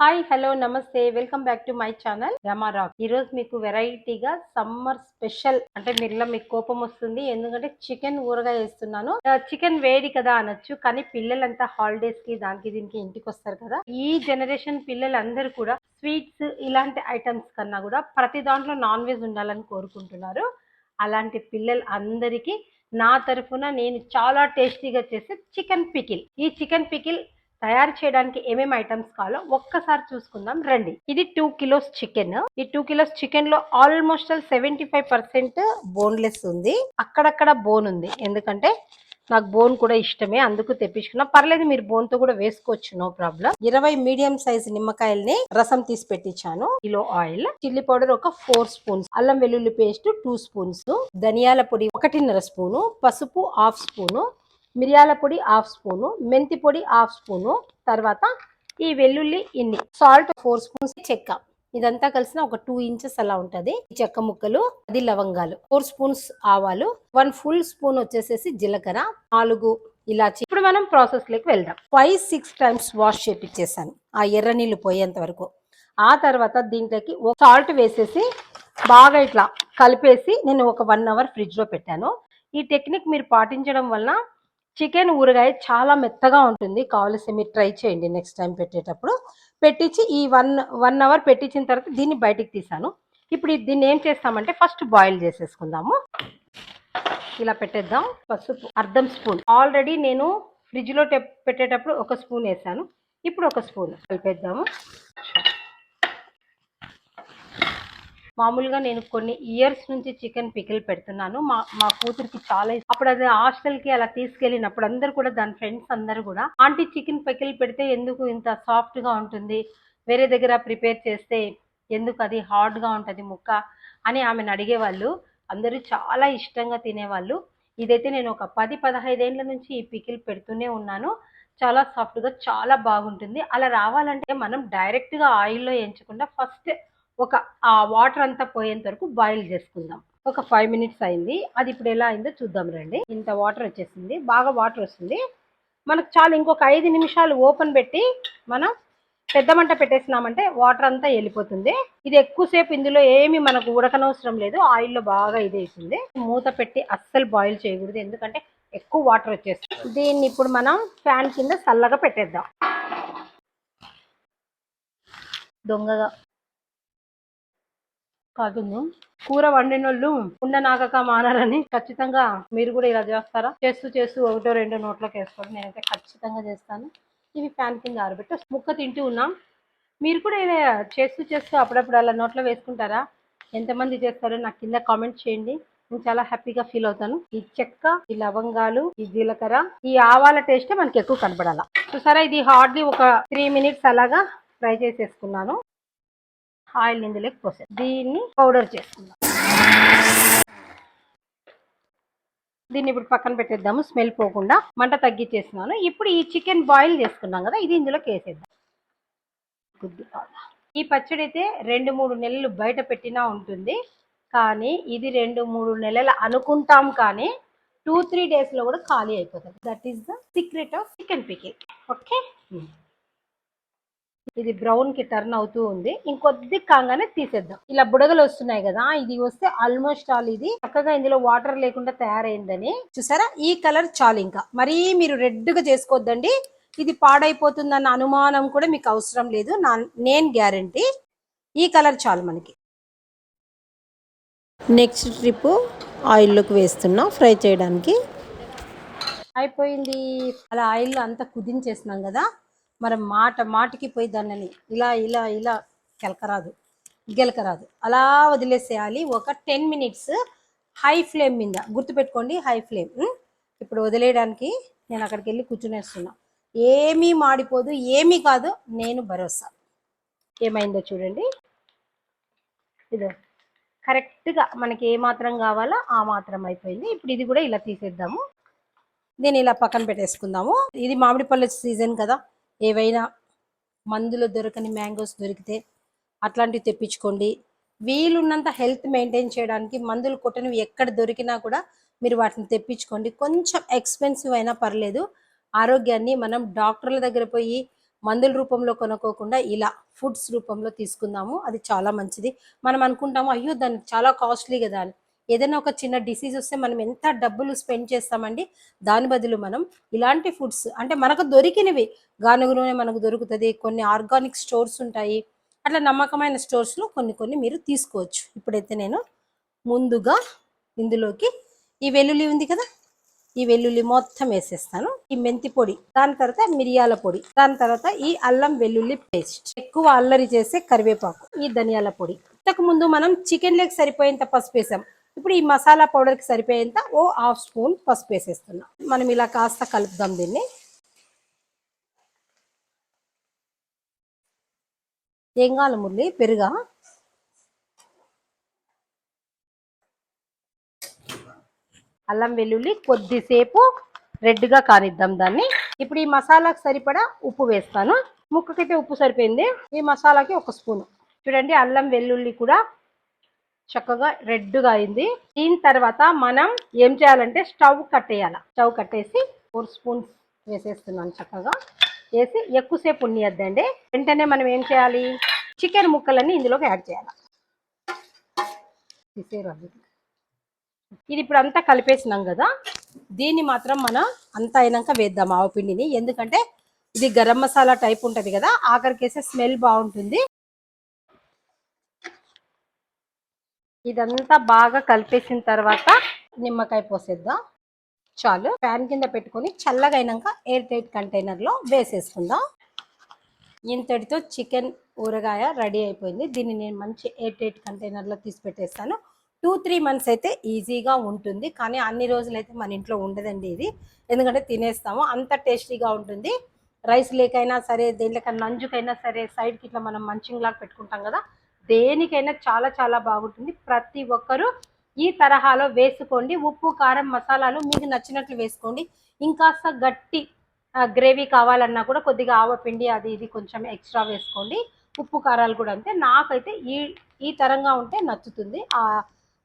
Hi hello నమస్తే welcome back to my channel Rama rock. ఈ రోజు మీకు వెరైటీగా సమ్మర్ స్పెషల్ అంటే మీరులో మీకు కోపం వస్తుంది ఎందుకంటే చికెన్ ఊరగాయ వేస్తున్నాను. చికెన్ వేడి కదా అనొచ్చు, కానీ పిల్లలంతా హాలిడేస్ కి దానికి దీనికి ఇంటికి వస్తారు కదా. ఈ జనరేషన్ పిల్లలందరూ కూడా స్వీట్స్ ఇలాంటి ఐటమ్స్ కన్నా కూడా ప్రతి దాంట్లో నాన్ వెజ్ ఉండాలని కోరుకుంటున్నారు. అలాంటి పిల్లలు అందరికీ నా తరఫున నేను చాలా టేస్టీగా చేసే చికెన్ పికిల్. ఈ చికెన్ పికిల్ తయారు చేయడానికి ఏమేమి ఐటమ్స్ కావాలో ఒక్కసారి చూసుకుందాం రండి. ఇది 2 కిలోస్ చికెన్. ఈ 2 కిలోస్ చికెన్ లో ఆల్మోస్ట్ 75% బోన్లెస్ ఉంది, అక్కడక్కడ బోన్ ఉంది. ఎందుకంటే నాకు బోన్ కూడా ఇష్టమే, అందుకు తెప్పించుకున్నా. పర్లేదు, మీరు బోన్ తో కూడా వేసుకోవచ్చు, నో ప్రాబ్లం. 20 మీడియం సైజ్ నిమ్మకాయల్ని రసం తీసి పెట్టించాను. కిలో ఆయిల్, చిల్లీ పౌడర్ ఒక 4 స్పూన్స్, అల్లం వెల్లుల్లి పేస్ట్ 2 స్పూన్స్, ధనియాల పొడి 1.5 స్పూను, పసుపు 1/2 స్పూను, మిరియాల పొడి 1/2 స్పూను, మెంతి పొడి 1/2 స్పూను, తర్వాత ఈ వెల్లుల్లి ఇన్ని, సాల్ట్ 4 స్పూన్స్, చెక్క, ఇదంతా కలిసిన ఒక 2 ఇంచెస్ అలా ఉంటది. చెక్క ముక్కలు, 10 లవంగాలు, 4 స్పూన్స్ ఆవాలు, 1 ఫుల్ స్పూన్ వచ్చేసేసి జీలకర్ర, 4 ఇలాచి. ఇప్పుడు మనం ప్రాసెస్ లోకి వెళ్దాం. 5-6 టైమ్స్ వాష్ చేపించేసాను ఆ ఎర్ర నీళ్లు పోయేంత వరకు. ఆ తర్వాత దీంట్లోకి సాల్ట్ వేసేసి బాగా ఇట్లా కలిపేసి నేను ఒక 1 అవర్ ఫ్రిడ్జ్ లో పెట్టాను. ఈ టెక్నిక్ మీరు పాటించడం వల్ల చికెన్ ఊరగాయ చాలా మెత్తగా ఉంటుంది. కావలసి మీరు ట్రై చేయండి నెక్స్ట్ టైం పెట్టేటప్పుడు. పెట్టించి ఈ వన్ అవర్ పెట్టించిన తర్వాత దీన్ని బయటికి తీసాను. ఇప్పుడు దీన్ని ఏం చేస్తామంటే ఫస్ట్ బాయిల్ చేసేసుకుందాము. ఇలా పెట్టేద్దాం. పసుపు 1/2 స్పూన్, ఆల్రెడీ నేను ఫ్రిడ్జ్ లో పెట్టేటప్పుడు 1 స్పూన్ వేసాను, ఇప్పుడు 1 స్పూన్ కలిపేద్దాము. మామూలుగా నేను కొన్ని ఇయర్స్ నుంచి చికెన్ పికిల్ పెడుతున్నాను. మా కూతురికి చాలా అప్పుడు అది హాస్టల్కి అలా తీసుకెళ్ళినప్పుడు అందరు కూడా దాని ఫ్రెండ్స్ అందరూ కూడా ఆంటీ చికెన్ పికిల్ పెడితే ఎందుకు ఇంత సాఫ్ట్గా ఉంటుంది, వేరే దగ్గర ప్రిపేర్ చేస్తే ఎందుకు అది హార్డ్గా ఉంటుంది ముక్క అని ఆమెను అడిగేవాళ్ళు. అందరూ చాలా ఇష్టంగా తినేవాళ్ళు. ఇదైతే నేను ఒక 10-15 ఏళ్ళ నుంచి ఈ పికిల్ పెడుతూనే ఉన్నాను. చాలా సాఫ్ట్గా చాలా బాగుంటుంది. అలా రావాలంటే మనం డైరెక్ట్గా ఆయిల్లో వేయించకుండా ఫస్ట్ ఒక ఆ వాటర్ అంతా పోయేంత వరకు బాయిల్ చేసుకుందాం. ఒక 5 మినిట్స్ అయింది. అది ఇప్పుడు ఎలా అయిందో చూద్దాం రండి. ఇంత వాటర్ వచ్చేసింది, బాగా వాటర్ వస్తుంది మనకు. చాలు, ఇంకొక 5 నిమిషాలు ఓపెన్ పెట్టి మనం పెద్ద మంట పెట్టేసినామంటే వాటర్ అంతా వెళ్ళిపోతుంది. ఇది ఎక్కువసేపు ఇందులో ఏమి మనకు ఉడకనవసరం లేదు, ఆయిల్లో బాగా ఇది అవుతుంది. మూత పెట్టి అస్సలు బాయిల్ చేయకూడదు, ఎందుకంటే ఎక్కువ వాటర్ వచ్చేస్తుంది. దీన్ని ఇప్పుడు మనం ఫ్యాన్ కింద చల్లగా పెట్టేద్దాం. దొంగగా కాదు, కూర వండినోళ్ళు కుండ నాగక మానాలని ఖచ్చితంగా మీరు కూడా ఇలా చేస్తారా? చేస్తూ చేస్తూ 1-2 నోట్లోకి వేసుకోండి. నేనైతే ఖచ్చితంగా చేస్తాను. ఇవి ఫ్యాన్ కింద ఆరబెట్టి ముక్క తింటూ ఉన్నాం. మీరు కూడా ఇలా చేస్తూ చేస్తూ అప్పుడప్పుడు అలా నోట్లో వేసుకుంటారా? ఎంతమంది చేస్తారో నాకు కింద కామెంట్ చేయండి, నేను చాలా హ్యాపీగా ఫీల్ అవుతాను. ఈ చెక్క, ఈ లవంగాలు, ఈ జీలకర్ర, ఈ ఆవాల టేస్ట్ మనకి ఎక్కువ కనపడాల. చూసారా, ఇది హార్డ్లీ ఒక 3 మినిట్స్ అలాగా ఫ్రై చేసేసుకున్నాను. ఆయిల్ ఇందులోకి పోసే దీన్ని పౌడర్ చేసుకుందాం. దీన్ని ఇప్పుడు పక్కన పెట్టేద్దాము, స్మెల్ పోకుండా. మంట తగ్గించేస్తున్నాను. ఇప్పుడు ఈ చికెన్ బాయిల్ చేసుకున్నాం కదా, ఇది ఇందులోకి వేసేద్దాం. ఈ పచ్చడి అయితే 2-3 నెలలు బయట పెట్టినా ఉంటుంది, కానీ ఇది 2-3 నెలలు అనుకుంటాం, కానీ 2-3 days లో కూడా ఖాళీ అయిపోతుంది. That is the secret of chicken pickle. Okay, ఇది బ్రౌన్ కి టర్న్ అవుతూ ఉంది. ఇంకొద్ది కాగానే తీసేద్దాం. ఇలా బుడగలు వస్తున్నాయి కదా, ఇది వస్తే ఆల్మోస్ట్ ఆల్ ఇది చక్కగా ఇందులో వాటర్ లేకుండా తయారైందని. చూసారా, ఈ కలర్ చాలు. ఇంకా మరీ మీరు రెడ్ గా చేసుకోవద్దండి, ఇది పాడైపోతుందన్న అనుమానం కూడా మీకు అవసరం లేదు, నేను గ్యారంటీ. ఈ కలర్ చాలు మనకి. నెక్స్ట్ ట్రిప్ ఆయిల్లోకి వేస్తున్నా ఫ్రై చేయడానికి. అయిపోయింది. అలా ఆయిల్లో అంతా కుదించేసినాం కదా, మరి మాటికి పోయి దాన్ని ఇలా ఇలా ఇలా గెలకరాదు, అలా వదిలేసేయాలి. ఒక 10 మినిట్స్ హై ఫ్లేమ్ మీద, గుర్తుపెట్టుకోండి, హై ఫ్లేమ్. ఇప్పుడు వదిలేయడానికి నేను అక్కడికి వెళ్ళి కూర్చునేస్తున్నా. ఏమీ మాడిపోదు, ఏమీ కాదు, నేను భరోసా. ఏమైందో చూడండి, ఇదో కరెక్ట్గా మనకి ఏ మాత్రం కావాలో ఆ మాత్రం అయిపోయింది. ఇప్పుడు ఇది కూడా ఇలా తీసేద్దాము. దీన్ని ఇలా పక్కన పెట్టేసుకుందాము. ఇది మామిడి పళ్ళ సీజన్ కదా, ఏవైనా మందులు దొరకని మ్యాంగోస్ దొరికితే అట్లాంటివి తెప్పించుకోండి. వీలున్నంత హెల్త్ మెయింటైన్ చేయడానికి మందులు కొట్టనివి ఎక్కడ దొరికినా కూడా మీరు వాటిని తెప్పించుకోండి. కొంచెం ఎక్స్పెన్సివ్ అయినా పర్లేదు. ఆరోగ్యాన్ని మనం డాక్టర్ల దగ్గర పోయి మందుల రూపంలో కొనుక్కోకుండా ఇలా ఫుడ్స్ రూపంలో తీసుకుందాము. అది చాలా మంచిది. మనం అనుకుంటాము అయ్యో దానికి చాలా కాస్ట్లీ కదా అని. ఏదైనా ఒక చిన్న డిసీజ్ వస్తే మనం ఎంత డబ్బులు స్పెండ్ చేస్తామండి. దాని బదులు మనం ఇలాంటి ఫుడ్స్ అంటే మనకు దొరికినవి, గానుగ నూనె మనకు దొరుకుతుంది, కొన్ని ఆర్గానిక్ స్టోర్స్ ఉంటాయి, అట్లా నమ్మకమైన స్టోర్స్లో కొన్ని కొన్ని మీరు తీసుకోవచ్చు. ఇప్పుడైతే నేను ముందుగా ఇందులోకి ఈ వెల్లుల్లి ఉంది కదా, ఈ వెల్లుల్లి మొత్తం వేసేస్తాను. ఈ మెంతి పొడి, దాని తర్వాత మిరియాల పొడి, దాని తర్వాత ఈ అల్లం వెల్లుల్లి పేస్ట్, ఎక్కువ అల్లరి చేసే కరివేపాకు, ఈ ధనియాల పొడి. ఇంతకు ముందు మనం చికెన్ లెగ్ సరిపోయేంత పసుపు వేసాం. ఇప్పుడు ఈ మసాలా పౌడర్కి సరిపోయేంత ఓ హాఫ్ స్పూన్ పసుపు వేసేస్తున్నాం. మనం ఇలా కాస్త కలుపుదాం దీన్ని. ఏం కావాలి మురళి? పెరుగా? అల్లం వెల్లుల్లి కొద్దిసేపు రెడ్గా కానిద్దాం దాన్ని. ఇప్పుడు ఈ మసాలాకి సరిపడా ఉప్పు వేస్తాను. ముక్కకైతే ఉప్పు సరిపోయింది, ఈ మసాలాకి ఒక స్పూను. చూడండి అల్లం వెల్లుల్లి కూడా చక్కగా రెడ్గా అయింది. దీని తర్వాత మనం ఏం చేయాలంటే స్టవ్ కట్టేయాలి. స్టవ్ కట్టేసి 4 స్పూన్స్ వేసేస్తున్నాను. చక్కగా వేసి ఎక్కువసేపు ఉన్నియద్దండి. వెంటనే మనం ఏం చేయాలి, చికెన్ ముక్కలన్నీ ఇందులోకి యాడ్ చేయాలి. ఇది ఇప్పుడు అంతా కలిపేసినాం కదా, దీన్ని మాత్రం మనం అంతా అయినాక వేద్దాం ఆవపిండిని. ఎందుకంటే ఇది గరం మసాలా టైప్ ఉంటుంది కదా, ఆఖరికేసే స్మెల్ బాగుంటుంది. ఇదంతా బాగా కలిపేసిన తర్వాత నిమ్మకాయ పోసేద్దాం. చాలు. ప్యాన్ కింద పెట్టుకొని చల్లగా అయినాక ఎయిర్ టైట్ కంటైనర్లో వేసేసుకుందాం. ఇంతటితో చికెన్ ఊరగాయ రెడీ అయిపోయింది. దీన్ని నేను మంచి ఎయిర్ టైట్ కంటైనర్లో తీసి పెట్టేస్తాను. 2-3 మంత్స్ అయితే ఈజీగా ఉంటుంది. కానీ అన్ని రోజులు అయితే మన ఇంట్లో ఉండదండి ఇది, ఎందుకంటే తినేస్తాము. అంత టేస్టీగా ఉంటుంది. రైస్ లేకైనా సరే, దేనికైనా నంజుకైనా సరే, సైడ్కి ఇట్లా మనం మంచింగ్ లాగా పెట్టుకుంటాం కదా, దేనికైనా చాలా చాలా బాగుంటుంది. ప్రతి ఒక్కరూ ఈ తరహాలో వేసుకోండి. ఉప్పు కారం మసాలాలు మీకు నచ్చినట్లు వేసుకోండి. ఇంకాస్త గట్టి గ్రేవీ కావాలన్నా కూడా కొద్దిగా ఆవపిండి అది ఇది కొంచెం ఎక్స్ట్రా వేసుకోండి. ఉప్పు కారాలు కూడా అంతే. నాకైతే ఈ తరంగా ఉంటే నచ్చుతుంది.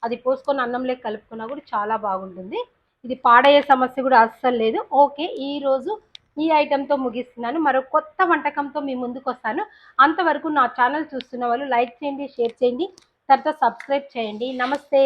అది పోసుకొని అన్నంలోకి కలుపుకున్నా కూడా చాలా బాగుంటుంది. ఇది పాడయ్యే సమస్య కూడా అస్సలు లేదు. ఓకే, ఈరోజు ఈ ఐటెంతో ముగిస్తున్నాను. మరో కొత్త వంటకంతో మీ ముందుకు వస్తాను. అంతవరకు నా ఛానల్ చూస్తున్న వాళ్ళు లైక్ చేయండి, షేర్ చేయండి, తర్వాత సబ్స్క్రైబ్ చేయండి. నమస్తే.